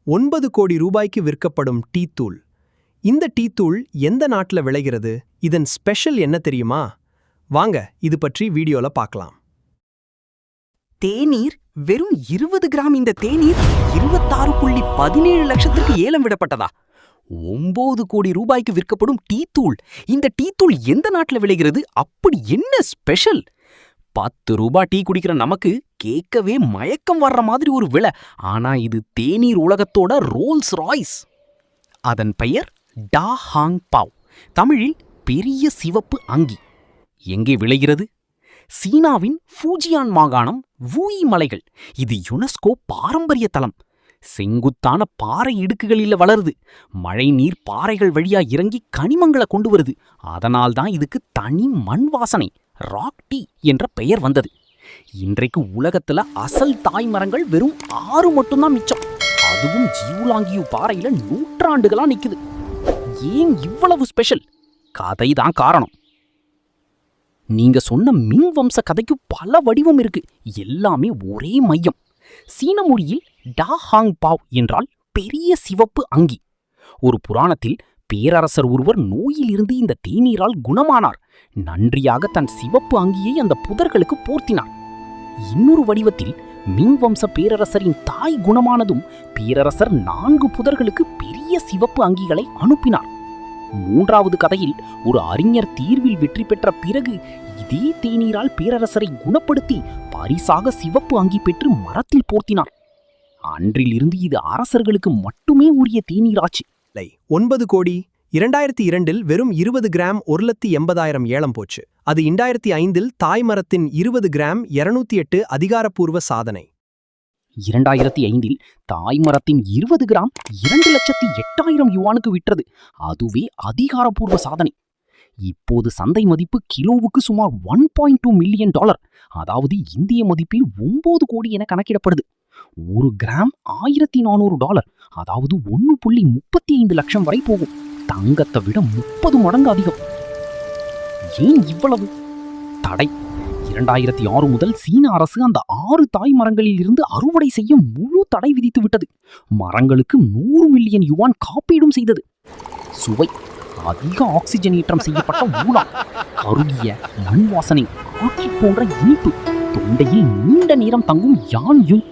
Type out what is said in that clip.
9 கோடி ரூபாய்க்கு விற்கப்படும் டீத்தூள். இந்த டீத்தூள் எந்த நாட்டுல விளைகிறது? இதன் ஸ்பெஷல் என்ன தெரியுமா? வாங்க இது பற்றி வீடியோல பார்க்கலாம். தேநீர் வெறும் 20 கிராம். இந்த தேநீர் 26.17 லட்சத்திற்கு ஏலம் விடப்பட்டதா? 9 கோடி ரூபாய்க்கு விற்கப்படும் டீத்தூள். இந்த டீத்தூள் எந்த நாட்டுல விளைகிறது? அப்படி என்ன ஸ்பெஷல்? 10 ரூபாய் டீ குடிக்கிற நமக்கு கேட்கவே மயக்கம் வர்ற மாதிரி ஒரு விலை. ஆனா இது தேநீர் உலகத்தோட ரோல்ஸ் ராய்ஸ். அதன் பெயர் டா ஹாங் பாவ், தமிழில் பெரிய சிவப்பு அங்கி. எங்கே விளைகிறது? சீனாவின் ஃபூஜியான் மாகாணம் வூயி மலைகள். இது யுனெஸ்கோ பாரம்பரிய தலம். செங்குத்தான பாறை இடுக்குகளில் வளருது. மழை நீர் பாறைகள் வழியா இறங்கி கனிமங்களை கொண்டு வருது. அதனால்தான் இதுக்கு தனி மண் வாசனை, ராக் டீ என்ற பெயர் வந்தது. இன்றைக்கு உலகத்துல அசல் தாய் மரங்கள் வெறும் 6 மட்டும்தான் மிச்சம். அதுவும் ஜீவுலாங்கியூ பாறையில நூற்றாண்டுகளா நிக்குது. ஏன் இவ்வளவு ஸ்பெஷல்? கதைதான் காரணம். நீங்க சொன்ன மிங் வம்ச கதைக்கு பல வடிவம் இருக்கு. எல்லாமே ஒரே மையம். சீன மொழியில் டா ஹாங் பாவ் என்றால் பெரிய சிவப்பு அங்கி. ஒரு புராணத்தில் பேரரசர் ஒருவர் நோயிலிருந்து இந்த தேநீரால் குணமானார். நன்றியாக தன் சிவப்பு அங்கியை அந்த புதர்களுக்கு போர்த்தினார். இன்னொரு வடிவத்தில் மிங் வம்ச பேரரசரின் தாய் குணமானதும் பேரரசர் 4 புதர்களுக்கு பெரிய சிவப்பு அங்கிகளை அனுப்பினார். 3வது கதையில் ஒரு அறிஞர் தீர்வில் வெற்றி பெற்ற பிறகு இதே தேநீரால் பேரரசரை குணப்படுத்தி பரிசாக சிவப்பு அங்கி பெற்று மரத்தில் போர்த்தினார். அன்றிலிருந்து இது அரசர்களுக்கு மட்டுமே உரிய தேநீராச்சு. 9 கோடி 2002இல் வெறும் 20 கிராம் 1,80,000 ஏலம் போச்சு. அது 2005இல் தாய் மரத்தின் 20 கிராம் 208 அதிகாரப்பூர்வ சாதனை. 2005இல் தாய் மரத்தின் 20 கிராம் 2,08,000 யுவானுக்கு விற்றது. அதுவே அதிகாரப்பூர்வ சாதனை. இப்போது சந்தை மதிப்பு கிலோவுக்கு சுமார் $1.2 மில்லியன், அதாவது இந்திய மதிப்பில் 9 கோடி என கணக்கிடப்படுது. 1 கிராம் $1,400, அதாவது 1.35 லட்சம் வரை போகும். தங்கத்தை விட 30 மடங்கு அதிகம். ஏன் இவ்வளவு தடை? 2006 முதல் சீன அரசு அந்த 6 தாய் மரங்களில் இருந்து அறுவடை செய்ய முழு தடை விதித்து விட்டது. மரங்களுக்கு 100 மில்லியன் யுவான் காப்பீடும் செய்தது. சுவை: அதிக ஆக்சிஜனேற்றம் செய்யப்பட்ட ஊலா, கருகிய மண் வாசனை, ஆக்கி போன்ற இனிப்பு, தொண்டையில் நீண்ட நேரம் தங்கும் யான் யுன்.